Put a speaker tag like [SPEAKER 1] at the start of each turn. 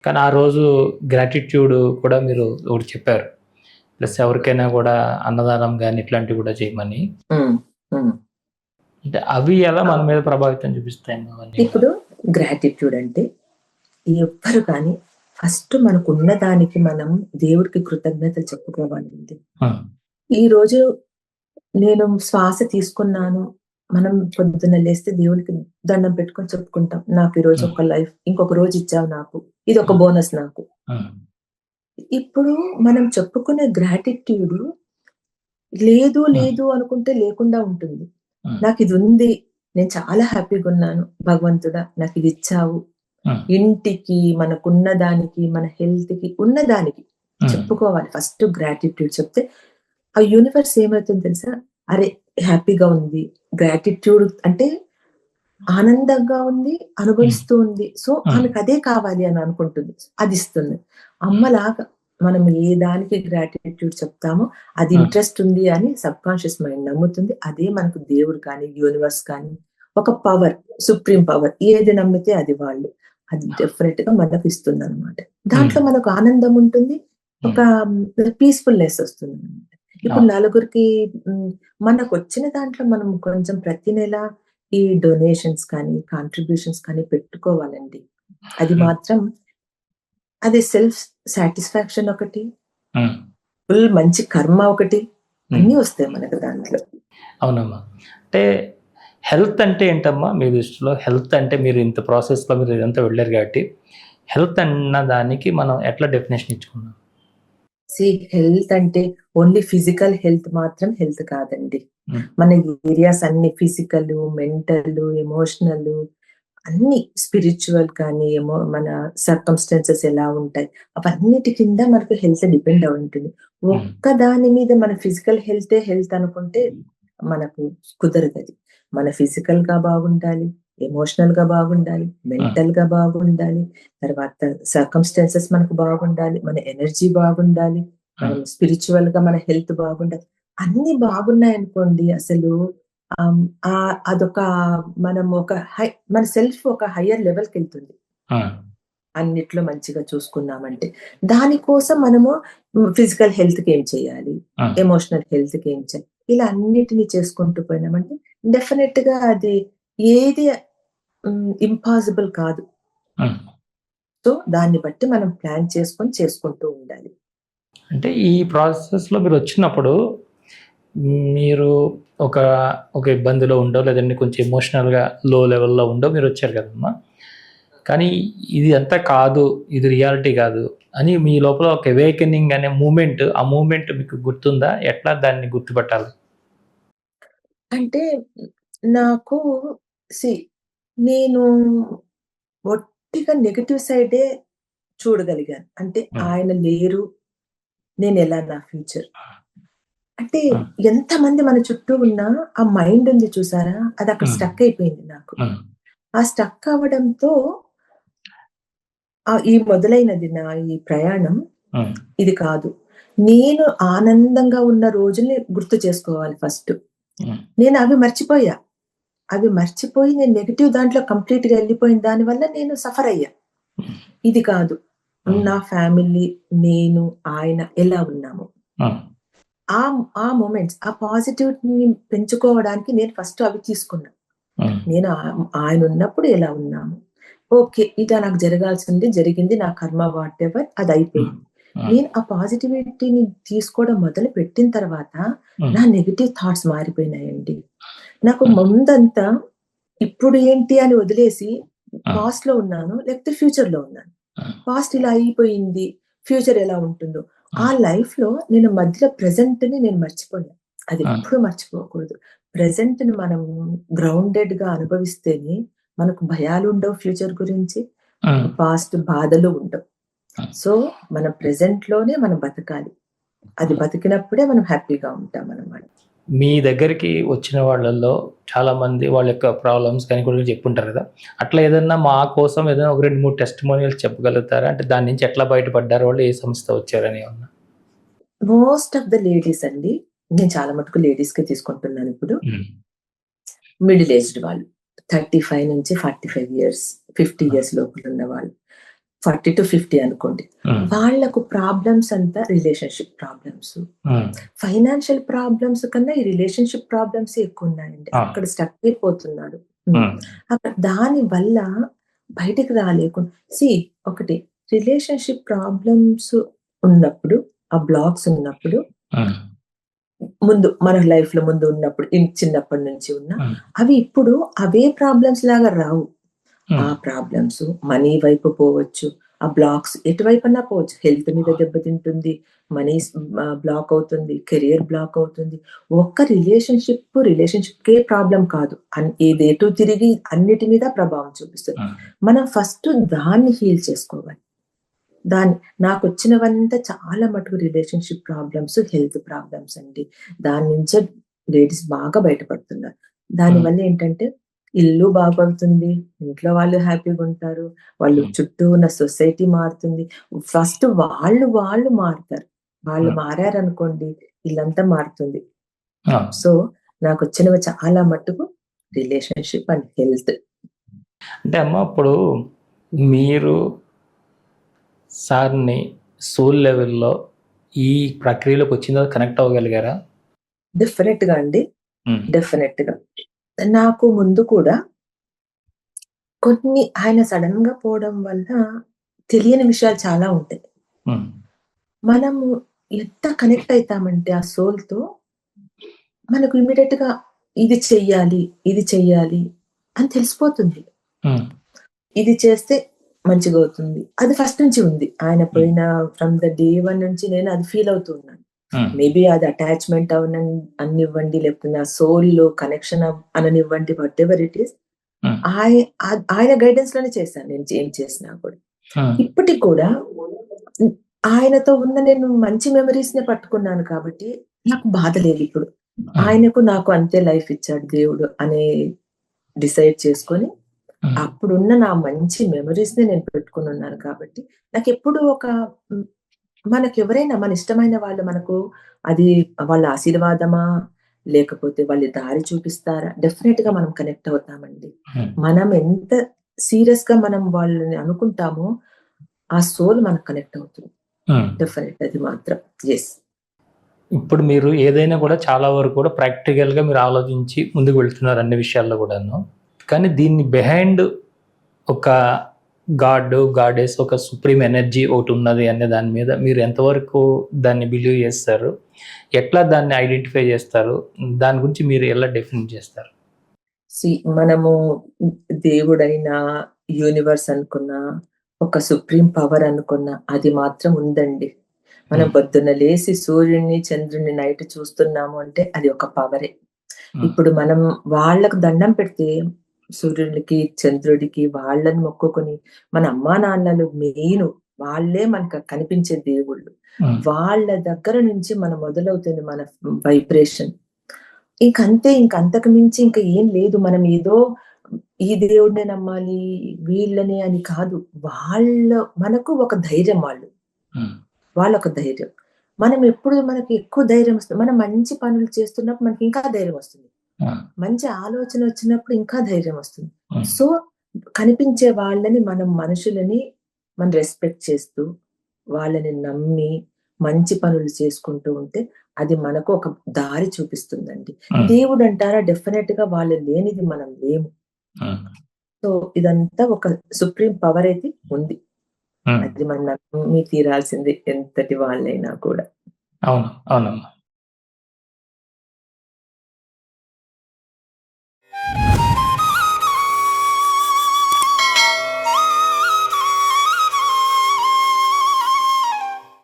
[SPEAKER 1] కానీ ఆ రోజు గ్రాటిట్యూడ్ కూడా మీరు ఒకటి చెప్పారు. ప్లస్ ఎవరికైనా కూడా అన్నదానం గాని ఇట్లాంటివి కూడా చేయమని.
[SPEAKER 2] హ్మ్. హ్మ్.
[SPEAKER 1] అంటే అవి ఎలా మన మీద ప్రభావితం చూపిస్తాయమ్మా అవన్నీ కూడా?
[SPEAKER 2] ఇప్పుడు గ్రాటిట్యూడ్ అంటే ఎవ్వరు కానీ ఫస్ట్ మనకున్న దానికి మనం దేవుడికి కృతజ్ఞతలు చెప్పుకోవాలండి.
[SPEAKER 1] హ్మ్.
[SPEAKER 2] ఈరోజు నేను శ్వాస తీసుకున్నాను. మనం పొద్దున్న లేస్తే దేవుడికి దండం పెట్టుకొని చెప్పుకుంటాం. నాకు ఈరోజు ఒక లైఫ్ ఇంకొక రోజు ఇచ్చావు నాకు. ఇదొక బోనస్ నాకు.
[SPEAKER 1] హ్మ్.
[SPEAKER 2] ఇప్పుడు మనం చెప్పుకునే గ్రాటిట్యూడ్ లేదు అనుకుంటే లేకుండా ఉంటుంది.
[SPEAKER 1] హ్మ్.
[SPEAKER 2] నాకిదుంది. నేను చాలా హ్యాపీగున్నాను. భగవంతుడా నాకిదిచ్చావు.
[SPEAKER 1] హ్మ్.
[SPEAKER 2] ఇంటికి, మనకున్న దానికి, మన హెల్త్‌కి, ఉన్నదానికి చెప్పుకోవాలి. ఫస్ట్ గ్రాటిట్యూడ్ చెప్తే, ఆ యూనివర్స్ ఏమవుతుందో తెలుసా? అరే! హ్యాపీగా ఉంది. గ్రాటిట్యూడ్ అంటే ఆనందంగా ఉంది, అనుభవిస్తూ ఉంది. సో, ఆమెకదే కావాలి అని అనుకుంటుంది. అదిస్తుంది. అమ్మలాగా మనం ఏ దానికి గ్రాటిట్యూడ్ చెప్తామో, అది ఇంట్రెస్ట్ ఉంది అని సబ్‌కాన్షియస్ మైండ్ నమ్ముతుంది. అదే మనకు దేవుడు కానీ, యూనివర్స్ కానీ, ఒక పవర్, సుప్రీం పవర్ ఏది నమ్మితే అది వాళ్ళు. అది డెఫినెట్‌గా మనకిస్తుందనమాట. దాంట్లో మనకు ఆనందం ఉంటుంది. ఒక పీస్‌ఫుల్‌నెస్ వస్తుందనమాట. ఇప్పుడు నలుగురికి మనకొచ్చిన దాంట్లో మనం కొంచెం ప్రతి నెల ఈ డొనేషన్స్ కానీ, కాంట్రిబ్యూషన్స్ కానీ పెట్టుకోవాలండి. అది మాత్రం అది సెల్ఫ్ సాటిస్ఫాక్షన్ ఒకటి,
[SPEAKER 1] హ్మ్.
[SPEAKER 2] ఫుల్ మంచి కర్మ ఒకటి, అన్నీ వస్తాయి మనకు దాంట్లో.
[SPEAKER 1] అవునమ్మా. అంటే హెల్త్ అంటే ఏంటమ్మా మీ దృష్టిలో? హెల్త్ అంటే మీరు ఇంత ప్రాసెస్‌లో మీరు ఇదంతా వెళ్లారు కాబట్టి, హెల్త్ అన్న దానికి మనం ఎట్లా డెఫినిషన్ ఇచ్చుకున్నాం?
[SPEAKER 2] హెల్త్ అంటే ఓన్లీ ఫిజికల్ హెల్త్ మాత్రం హెల్త్ కాదండి.
[SPEAKER 1] హ్మ్.
[SPEAKER 2] మన ఏరియాస్ అన్ని ఫిజికల్, మెంటల్, ఎమోషనల్ అన్ని స్పిరిచ్యువల్ కానీ, మన సర్కమ్‌స్టాన్సెస్ ఎలా ఉంటాయి, అవన్నిటి కింద మనకు హెల్త్ డిపెండ్ అయి ఉంటుంది. ఒక్క దాని మీద మన ఫిజికల్ హెల్తే హెల్త్ అనుకుంటే మనకు కుదరదది. మన ఫిజికల్‌గా బాగుండాలి, ఎమోషనల్‌గా బాగుండాలి, మెంటల్‌గా బాగుండాలి, తర్వాత సర్కమ్‌స్టాన్సెస్ మనకు బాగుండాలి, మన ఎనర్జీ బాగుండాలి, మనం స్పిరిచ్యువల్‌గా మన హెల్త్ బాగుండాలి. అన్నీ బాగున్నాయనుకోండి అసలు అదొక మనం ఒక మన సెల్ఫ్ ఒక హైయర్ లెవెల్‌కెళ్తుంది. అన్నిట్లో మంచిగా చూసుకున్నామంటే. దానికోసం మనము ఫిజికల్ హెల్త్‌కి ఏం చేయాలి? ఎమోషనల్ హెల్త్‌కి ఏం చేయాలి? ఇలా అన్నిటిని చేసుకుంటూ పోయినామంటే డెఫినిట్‌గా అది ఏది ఇంపాసిబుల్ కాదు. సో, దాన్ని బట్టి మనం ప్లాన్ చేసుకొని చేసుకుంటూ ఉండాలి.
[SPEAKER 1] అంటే ఈ ప్రాసెస్‌లో మీరొచ్చినప్పుడు మీరు ఒక, ఒక ఇబ్బందిలో ఉండో లేదంటే కొంచెం ఎమోషనల్‌గా లో లెవెల్‌లో ఉండో మీరొచ్చారు కదమ్మా! కానీ ఇది అంతా కాదు, ఇది రియాలిటీ కాదు అని మీ లోపల ఒక అవేకెనింగ్ అనే మూవ్‌మెంట్, ఆ మూవ్‌మెంట్ మీకు గుర్తుందా? ఎట్లా దాన్ని గుర్తుపట్టాలి?
[SPEAKER 2] అంటే నాకు సీ నేను ఒట్టిగా నెగెటివ్ సైడే చూడగలిగాను. అంటే ఆయన లేరు. నేనెలా నా ఫ్యూచర్. అంటే ఎంతమంది మన చుట్టూ ఉన్నా ఆ మైండ్ ఉంది చూసారా? అదక్కడ స్టక్ అయిపోయింది నాకు. ఆ స్టక్ అవ్వడంతో ఈ మొదలైనది నా ఈ ప్రయాణం ఇది కాదు. నేను ఆనందంగా ఉన్న రోజుల్ని గుర్తు చేసుకోవాలి ఫస్ట్. నేను అవి మర్చిపోయా. అవి మర్చిపోయి నేను నెగెటివ్ దాంట్లో కంప్లీట్‌గా ఎళ్ళిపోయిన దాని వల్ల నేను సఫర్ అయ్యా. ఇది కాదు. నా ఫ్యామిలీ, నేను, ఆయన ఎలా ఉన్నాము. ఆ మొమెంట్స్, ఆ పాజిటివిటీని పెంచుకోవడానికి నేను ఫస్ట్ అవి తీసుకున్నా. నేను ఆయనున్నప్పుడు ఎలా ఉన్నాము. ఓకే. ఇదా నాకు జరగాల్సింది జరిగింది. నా కర్మ వాటెవర్ అదయిపోయింది. నేను ఆ పాజిటివిటీని తీసుకోవడం మొదలుపెట్టిన తర్వాత నా నెగెటివ్ థాట్స్ మారిపోయినాయండి. నాకు ముందంతా ఇప్పుడు ఏంటి అని వదిలేసి పాస్ట్‌లో ఉన్నాను. లేకపోతే ఫ్యూచర్‌లో ఉన్నాను. పాస్ట్ ఇలా అయిపోయింది. ఫ్యూచర్ ఎలా ఉంటుందో. ఆ లైఫ్‌లో నేను మధ్యలో ప్రెజెంట్‌ని నేను మర్చిపోయా. అది ఎప్పుడు మర్చిపోకూడదు. ప్రెజెంట్‌ని మనం గ్రౌండెడ్‌గా అనుభవిస్తేనే మనకు భయాలుండవు ఫ్యూచర్ గురించి. పాస్ట్ బాధలు ఉండవు. సో, మన ప్రెజెంట్‌లోనే మనం బతకాలి. అది బతికినప్పుడే మనం హ్యాపీగా ఉంటామనమాట.
[SPEAKER 1] మీ దగ్గరికి వచ్చిన వాళ్ళల్లో చాలామంది వాళ్ళ యొక్క ప్రాబ్లమ్స్ కానీ కూడా చెప్పుంటారు కదా! అట్లా ఏదన్నా మా కోసం ఏదైనా ఒక 2, 3 టెస్టిమోనియల్స్ చెప్పగలుగుతారా? అంటే దాని నుంచి ఎట్లా బయటపడ్డారు వాళ్ళు? ఏ సంస్థ వచ్చారని ఏమన్నా?
[SPEAKER 2] మోస్ట్ ఆఫ్ ద లేడీస్ అండి. నేను చాలా మటుకు లేడీస్‌కే తీసుకుంటున్నానిప్పుడు. మిడిల్ ఏజ్డ్ వాళ్ళు. 35 నుంచి 45 ఇయర్స్, 50 ఇయర్స్ లోపల ఉన్నవాళ్ళు. 40-50 అనుకోండి. వాళ్ళకు ప్రాబ్లమ్స్ అంతా రిలేషన్షిప్ ప్రాబ్లమ్స్, ఫైనాన్షియల్ ప్రాబ్లమ్స్ కన్నా ఈ రిలేషన్షిప్ ప్రాబ్లమ్స్ ఎక్కువ ఉన్నాయండి. అక్కడ స్టక్ అయిపోతున్నారు. అక్కడ దాని వల్ల బయటికి రాలేకుండా ఒకటి రిలేషన్షిప్ ప్రాబ్లమ్స్ ఉన్నప్పుడు, ఆ బ్లాక్స్ ఉన్నప్పుడు, ముందు మన లైఫ్ లో ముందు ఉన్నప్పుడు చిన్నప్పటి నుంచి ఉన్న అవి ఇప్పుడు అవే ప్రాబ్లమ్స్ లాగా రావు. ఆ ప్రాబ్లమ్స్ మనీ వైపు పోవచ్చు, ఆ బ్లాక్స్ ఎటువైపన్నా పోవచ్చు. హెల్త్ మీద దెబ్బతింటుంది, మనీ బ్లాక్ అవుతుంది, కెరియర్ బ్లాక్ అవుతుంది. ఒక్క రిలేషన్షిప్ కే ప్రాబ్లం కాదు, ఇది ఎటు తిరిగి అన్నిటి మీద ప్రభావం చూపిస్తుంది. మనం ఫస్ట్ దాన్ని హీల్ చేసుకోవాలి. నాకు వచ్చినవంతా చాలా మటుకు రిలేషన్షిప్ ప్రాబ్లమ్స్, హెల్త్ ప్రాబ్లమ్స్ అండి. దాని నుంచే లేడీస్ బాగా బయటపడుతున్నారు. దానివల్ల ఏంటంటే ఇల్లు బాగుపడుతుంది, ఇంట్లో వాళ్ళు హ్యాపీగా ఉంటారు, వాళ్ళు చుట్టూ ఉన్న సొసైటీ మారుతుంది. ఫస్ట్ వాళ్ళు మారుతారు. వాళ్ళు మారారనుకోండి, ఇల్లంతా మారుతుంది. సో నాకు వచ్చినవి చాలా మట్టుకు రిలేషన్షిప్ అండ్ హెల్త్.
[SPEAKER 1] అంటే అమ్మ, ఇప్పుడు మీరు సార్ని సోల్ లెవెల్లో ఈ ప్రక్రియలోకి వచ్చిన తర్వాత కనెక్ట్ అవ్వగలిగారా?
[SPEAKER 2] డెఫినెట్ గా అండి, డెఫినెట్ గా. నాకు ముందు కూడా కొన్ని ఆయన సడన్ గా పోవడం వల్ల తెలియని విషయాలు చాలా ఉంటాయి. మనము ఎంత కనెక్ట్ అవుతామంటే ఆ సోల్ తో, మనకు ఇమీడియట్ గా ఇది చెయ్యాలి అని తెలిసిపోతుంది. ఇది చేస్తే మంచిగా అవుతుంది. అది ఫస్ట్ నుంచి ఉంది. ఆయన పోయిన ఫ్రమ్ ద డే 1 నుంచి నేను అది ఫీల్ అవుతున్నాను. మేబీ అది అటాచ్మెంట్ అనివ్వండి, లేకపోతే నా సోల్ లో కనెక్షన్ అననివ్వండి, వాట్ ఎవర్ ఇట్ ఈస్, ఆయన గైడెన్స్ లోనే చేశాను నేను ఏం చేసినా కూడా. ఇప్పటికి కూడా ఆయనతో ఉన్న నేను మంచి మెమరీస్ నే పట్టుకున్నాను కాబట్టి నాకు బాధ లేదు. ఇప్పుడు ఆయనకు నాకు అంతే లైఫ్ ఇచ్చాడు దేవుడు అనే డిసైడ్ చేసుకొని అప్పుడున్న నా మంచి మెమరీస్ ని నేను పెట్టుకుని ఉన్నాను కాబట్టి నాకు ఎప్పుడు మనకు ఎవరైనా మన ఇష్టమైన వాళ్ళు మనకు అది వాళ్ళ ఆశీర్వాదమా లేకపోతే వాళ్ళ దారి చూపిస్తారా, డెఫినెట్ గా మనం కనెక్ట్ అవుతామండి. మనం ఎంత సీరియస్ గా మనం వాళ్ళని అనుకుంటామో ఆ సోల్ మనకు కనెక్ట్ అవుతుంది. డెఫినెట్, అది మాత్రం. ఎస్.
[SPEAKER 1] ఇప్పుడు మీరు ఏదైనా కూడా చాలా వరకు కూడా ప్రాక్టికల్ గా మీరు ఆలోచించి ముందుకు వెళ్తున్నారు అన్ని విషయాల్లో కూడాను. కానీ దీన్ని బిహైండ్ ఒక గాడెస్, ఒక సుప్రీం ఎనర్జీ ఒకటి ఉన్నది అనే దాని మీద మీరు ఎంతవరకు దాన్ని బిలీవ్ చేస్తారు? ఎట్లా దాన్ని ఐడెంటిఫై చేస్తారు? దాని గురించి మీరు ఎలా డెఫినెట్ చేస్తారు?
[SPEAKER 2] మనము దేవుడైనా, యూనివర్స్ అనుకున్నా, ఒక సుప్రీం పవర్ అనుకున్నా, అది మాత్రం ఉందండి. మనం పొద్దున్న లేసి సూర్యుడిని చంద్రుడిని నైట్ చూస్తున్నాము అంటే అది ఒక పవరే. ఇప్పుడు మనం వాళ్ళకు దండం పెడితే, సూర్యుడికి చంద్రుడికి వాళ్ళని మొక్కుకొని, మన అమ్మా నాన్నలు మెయిన్ వాళ్ళే మనకు కనిపించే దేవుళ్ళు. వాళ్ళ దగ్గర నుంచి మనం మొదలవుతుంది మన వైబ్రేషన్. ఇంకంతకు మించి ఇంకా ఏం లేదు. మనం ఏదో ఈ దేవుడినే నమ్మాలి వీళ్ళని అని కాదు. మనకు ఒక ధైర్యం, వాళ్ళొక ధైర్యం. మనం ఎప్పుడు మనకి ఎక్కువ ధైర్యం వస్తుంది, మనం మంచి పనులు చేస్తున్నప్పుడు మనకి ఇంకా ధైర్యం వస్తుంది, మంచి ఆలోచన వచ్చినప్పుడు ఇంకా ధైర్యం వస్తుంది. సో కనిపించే వాళ్ళని మనుషులని మనం రెస్పెక్ట్ చేస్తూ వాళ్ళని నమ్మి మంచి పనులు చేసుకుంటూ ఉంటే అది మనకు ఒక దారి చూపిస్తుందండి. దేవుడు అంటారా, డెఫినెట్ గా వాళ్ళు లేనిది మనం లేము. సో ఇదంతా ఒక సుప్రీం పవర్ అయితే ఉంది. అది మనం నమ్మి తీరాల్సింది, ఎంతటి వాళ్ళైనా కూడా.
[SPEAKER 1] అవునమ్మా.